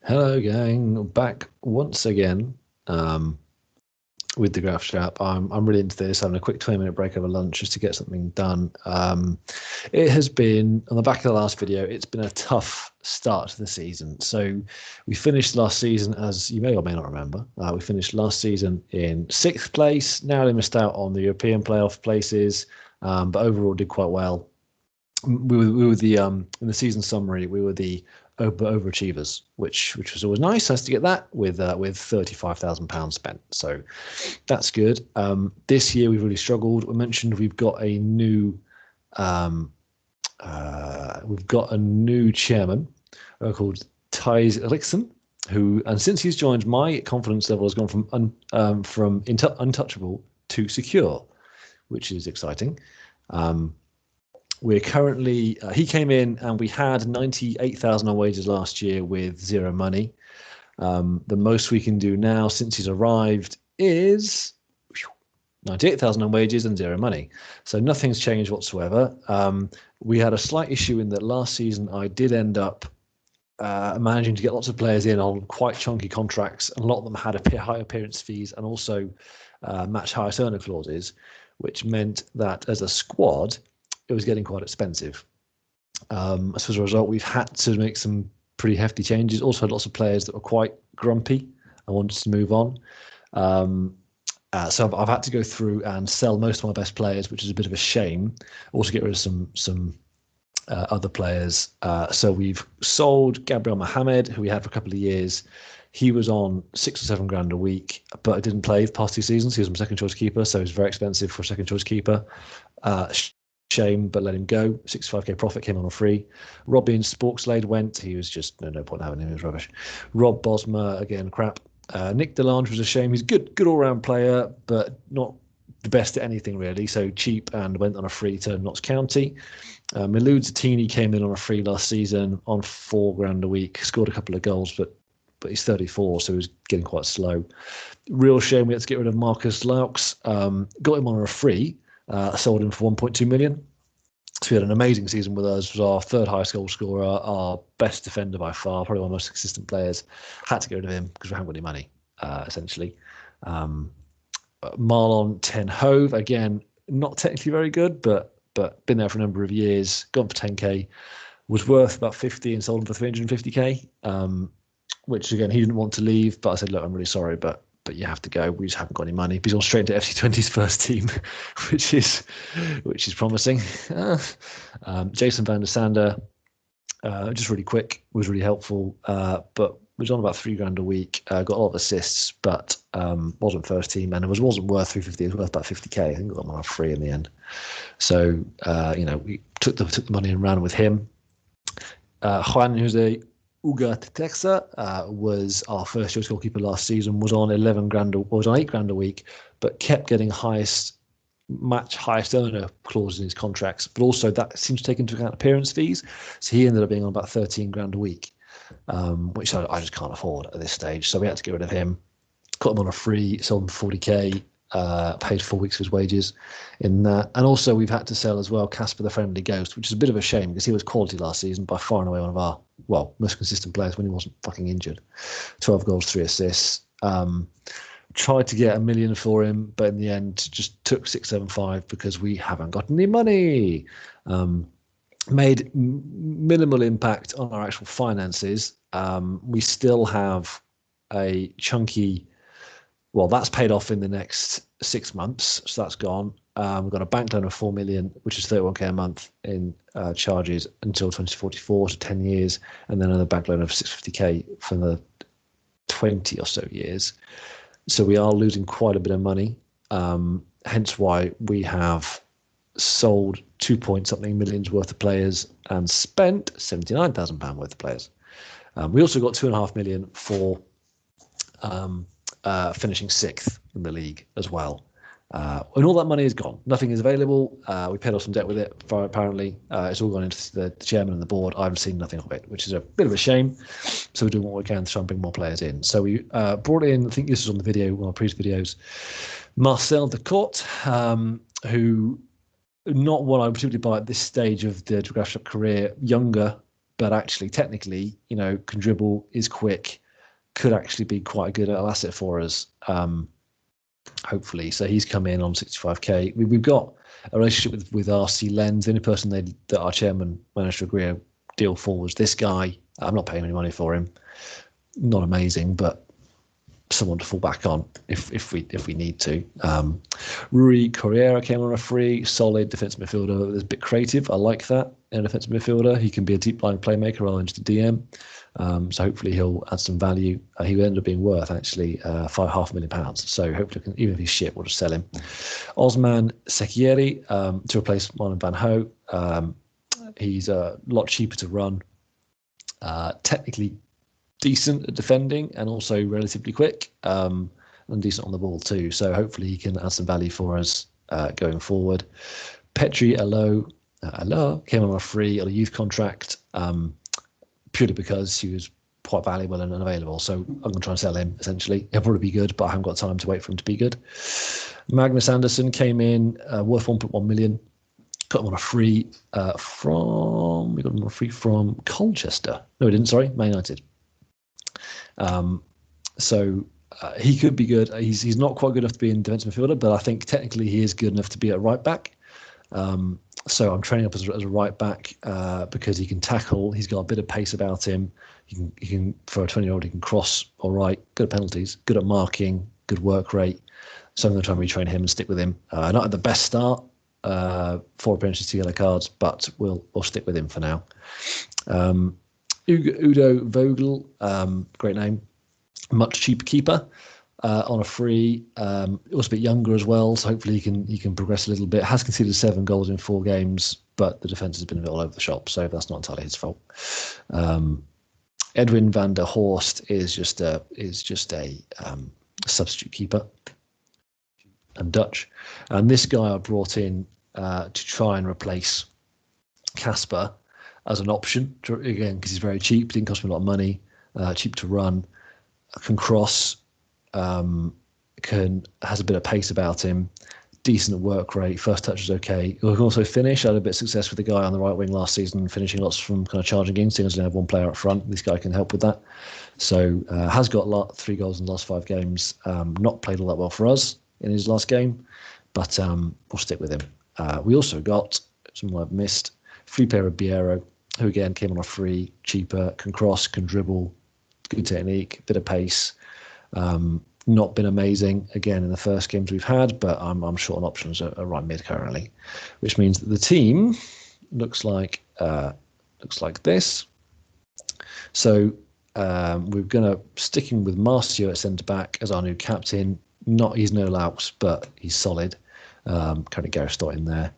Hello, gang. Back once again with the Graafschap. I'm really into this. Having a quick 20-minute break over lunch just to get something done. It has been, on the back of the last video, it's been a tough start to the season. So we finished last season, as you may or may not remember, we finished last season in 6th place. Narrowly missed out on the European playoff places, but overall did quite well. We were the in the season summary, we were the overachievers, which was always nice. Nice to get that with £35,000 spent. So that's good. This year we've really struggled. We mentioned um, we've got a new chairman called Thijs Eriksen, who, and since he's joined, my confidence level has gone from untouchable to secure, which is exciting. We're currently, he came in and we had 98,000 on wages last year with zero money. The most we can do now since he's arrived is 98,000 on wages and zero money. So nothing's changed whatsoever. We had a slight issue in that last season I did end up managing to get lots of players in on quite chunky contracts, and a lot of them had high appearance fees and also match highest earner clauses, which meant that as a squad, it was getting quite expensive. So as a result, we've had to make some pretty hefty changes. Also had lots of players that were quite grumpy and wanted to move on. So I've had to go through and sell most of my best players, which is a bit of a shame. Also get rid of some other players. So we've sold Gabriel Mohamed, who we had for a couple of years. He was on 6 or 7 grand a week, but didn't play the past 2 seasons. He was my second choice keeper, so he's very expensive for a second choice keeper. Shame, but let him go. 65k profit, came on a free. Robin Sporkslade went. He was just no point having him. He was rubbish. Rob Bosma, again, crap. Nick Delange was a shame. He's a good all-round player, but not the best at anything really. So cheap and went on a free to Notts County. Milou Zatini came in on a free last season on 4 grand a week. Scored a couple of goals, but he's 34, so he's getting quite slow. Real shame we had to get rid of Marcus Laux. Got him on a free. Sold him for 1.2 million. So he had an amazing season with us. Was our 3rd highest goal scorer, our best defender by far, probably one of the most consistent players. Had to get rid of him because we haven't got any money, essentially. Marlon Ten Hove, again, not technically very good, but been there for a number of years. Gone for 10k, was worth about 50 and sold him for 350k. Which again, he didn't want to leave, but I said, look, I'm really sorry, but you have to go. We just haven't got any money. He's on straight into FC20's first team, which is promising. Jason van der Sander, just really quick, was really helpful, but was on about 3 grand a week. Got a lot of assists, but wasn't first team, and wasn't worth 350. It was worth about 50k. I think we got him on a free in the end. So we took the money and ran with him. Juan Jose Uga Tetexa was our first choice goalkeeper last season. Was on 8 grand a week, but kept getting highest earner clauses in his contracts. But also that seems to take into account appearance fees. So he ended up being on about 13 grand a week, which I just can't afford at this stage. So we had to get rid of him. Got him on a free, sold him for 40k. Paid 4 weeks of his wages in that. And also we've had to sell as well Casper the Friendly Ghost, which is a bit of a shame because he was quality last season, by far and away one of our most consistent players when he wasn't fucking injured. 12 goals, 3 assists. Tried to get $1 million for him, but in the end just took 675 because we haven't got any money. Made minimal impact on our actual finances. We still have a chunky, that's paid off in the next 6 months, so that's gone. We've got a bank loan of 4 million, which is 31k a month in charges until 2044, so 10 years, and then another bank loan of 650k for the 20 or so years. So we are losing quite a bit of money, hence why we have sold 2-point-something millions worth of players and spent £79,000 worth of players. We also got 2.5 million for finishing 6th in the league as well. And all that money is gone. Nothing is available. We paid off some debt with it, apparently. It's all gone into the chairman and the board. I haven't seen nothing of it, which is a bit of a shame. So we're doing what we can to try and bring more players in. So we brought in, I think this was on the video, one of our previous videos, Marcel Decourt, who, not what I would particularly buy at this stage of the Graafschap career, younger but actually, technically, can dribble, is quick, could actually be quite a good asset for us. Hopefully, so he's come in on 65k. We've got a relationship with RC Lens. The only person that our chairman managed to agree a deal for was this guy. I'm not paying any money for him. Not amazing, but someone to fall back on if we need to. Rui Correia came on a free, solid defensive midfielder. That's a bit creative. I like that in a defensive midfielder. He can be a deep line playmaker rather than just a DM. So hopefully he'll add some value. He will end up being worth actually £500,000. So hopefully, even if he's shit, we'll just sell him. Osman Sekieri to replace Marlon Van Ho. He's a lot cheaper to run. Technically decent at defending and also relatively quick and decent on the ball too. So hopefully he can add some value for us going forward. Petri Allo came on a free on a youth contract purely because he was quite valuable and unavailable. So I'm going to try and sell him essentially. He'll probably be good, but I haven't got time to wait for him to be good. Magnus Anderson came in worth 1.1 million. Got him on a free from Colchester. No, we didn't. Sorry, Man United. So he could be good. He's not quite good enough to be in defensive midfielder, but I think technically he is good enough to be at right back. So I'm training up as a right back because he can tackle. He's got a bit of pace about him. He can for a 20-year-old, he can cross all right. Good at penalties. Good at marking. Good work rate. So I'm going to try and retrain him and stick with him. Not at the best start. 4 appearances, 2 yellow cards, but we'll stick with him for now. Udo Vogel, great name, much cheaper keeper on a free. Also a bit younger as well, so hopefully he can progress a little bit. Has conceded 7 goals in 4 games, but the defence has been a bit all over the shop, so that's not entirely his fault. Edwin van der Horst is just a substitute keeper and Dutch, and this guy I brought in to try and replace Casper as an option, again, because he's very cheap, didn't cost me a lot of money, cheap to run, can cross, has a bit of pace about him, decent work rate, first touch is okay. He can also finish. I had a bit of success with the guy on the right wing last season, finishing lots from kind of charging in, seeing as we have one player up front. This guy can help with that. So has got 3 goals in the last 5 games, not played all that well for us in his last game, but we'll stick with him. We also got, someone I've missed, free player of Biero, who again came on a free, cheaper, can cross, can dribble, good technique, bit of pace. Not been amazing again in the first games we've had, but I'm short on options at right mid currently, which means that the team looks like this. So we're gonna sticking with Marcio at centre back as our new captain. He's no louse, but he's solid. Currently Gareth Stott in there.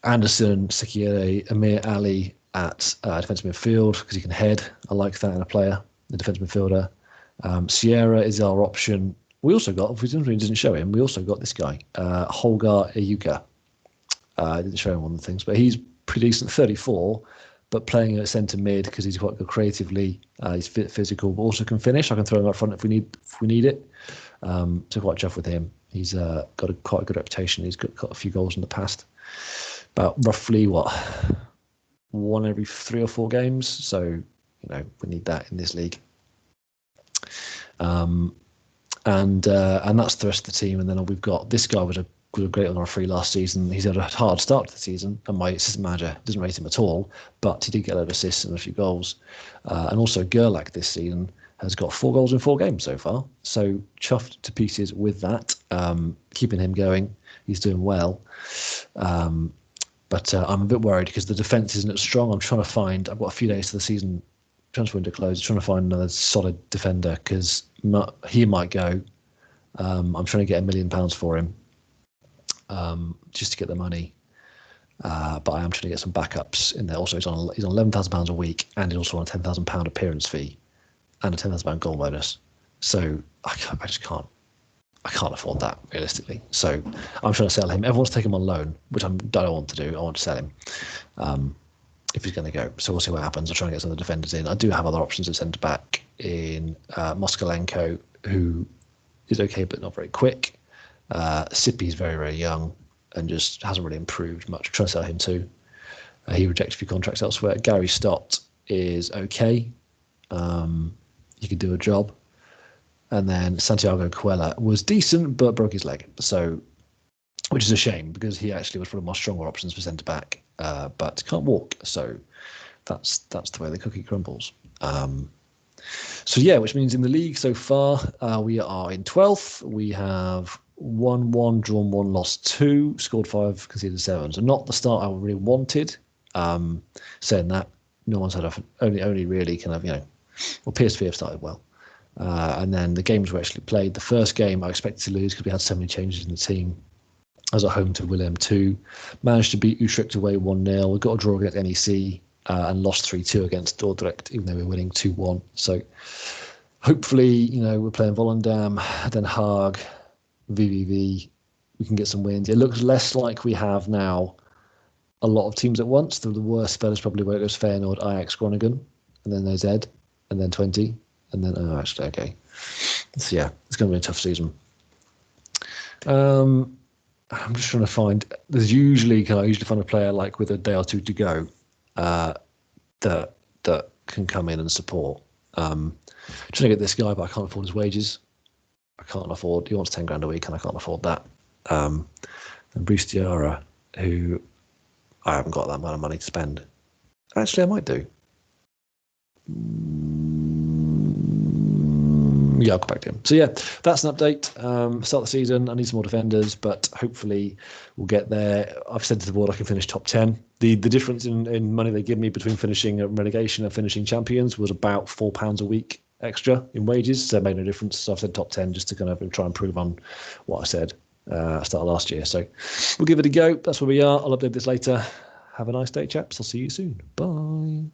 Anderson, Sekiere, Amir Ali at defensive midfield because he can head. I like that in a player, the defensive midfielder. Sierra is our option. We also got, if we didn't show him, we also got this guy, Holgar Ayuka. I didn't show him one of the things, but he's pretty decent, 34, but playing at centre mid because he's quite good creatively. He's physical, but also can finish. I can throw him up front if we need it. So quite chuffed with him. He's got quite a good reputation. He's got a few goals in the past. About roughly 1 every 3 or 4 games. So we need that in this league. And that's the rest of the team. And then we've got this guy was great on our free last season. He's had a hard start to the season, and my assistant manager doesn't rate him at all, but he did get a lot of assists and a few goals. And also Gerlach this season has got 4 goals in 4 games so far. So chuffed to pieces with that, keeping him going. He's doing well. But I'm a bit worried because the defence isn't as strong. I've got a few days to the season transfer window closed, trying to find another solid defender because he might go. I'm trying to get £1 million for him just to get the money. But I am trying to get some backups in there. Also, he's on £11,000 a week, and he's also on a £10,000 appearance fee and a £10,000 goal bonus. So I just can't. I can't afford that realistically. So I'm trying to sell him. Everyone's taking him on loan, which I don't want to do. I want to sell him if he's going to go. So we'll see what happens. I'll try and get some of the defenders in. I do have other options at centre back in Moskalenko, who is okay but not very quick. Sippy's very, very young and just hasn't really improved much. I'm trying to sell him too. He rejected a few contracts elsewhere. Gary Stott is okay. He could do a job. And then Santiago Cuela was decent, but broke his leg. So, which is a shame because he actually was one of my stronger options for centre back, but can't walk. So that's the way the cookie crumbles. So yeah, which means in the league so far, we are in 12th. We have won 1, drawn 1, lost 2, scored 5, conceded 7. So not the start I really wanted. Saying that, no one's had only really kind of, well, PSV have started well. And then the games we actually played. The first game I expected to lose because we had so many changes in the team. I was at home to Willem 2. Managed to beat Utrecht away 1-0. We got a draw against NEC and lost 3-2 against Dordrecht, even though we were winning 2-1. So hopefully, we're playing Volendam, Den Haag, VVV. We can get some wins. It looks less like we have now a lot of teams at once. The worst spell is probably where it goes Feyenoord, Ajax, Groningen, and then there's Ed, and then 20. And then, okay. So, yeah, it's going to be a tough season. I'm just trying to find, I usually find a player like with a day or two to go that can come in and support. Trying to get this guy, but I can't afford his wages. He wants 10 grand a week and I can't afford that. And Bruce Diarra, who I haven't got that amount of money to spend. Actually, I might do. Yeah, I'll go back to him. So yeah, that's an update. Start the season. I need some more defenders, but hopefully we'll get there. I've said to the board I can finish top 10. The difference in money they give me between finishing relegation and finishing champions was about £4 a week extra in wages. So it made no difference. So I've said top 10 just to kind of try and prove on what I said start of last year. So we'll give it a go. That's where we are. I'll update this later. Have a nice day, chaps. I'll see you soon. Bye.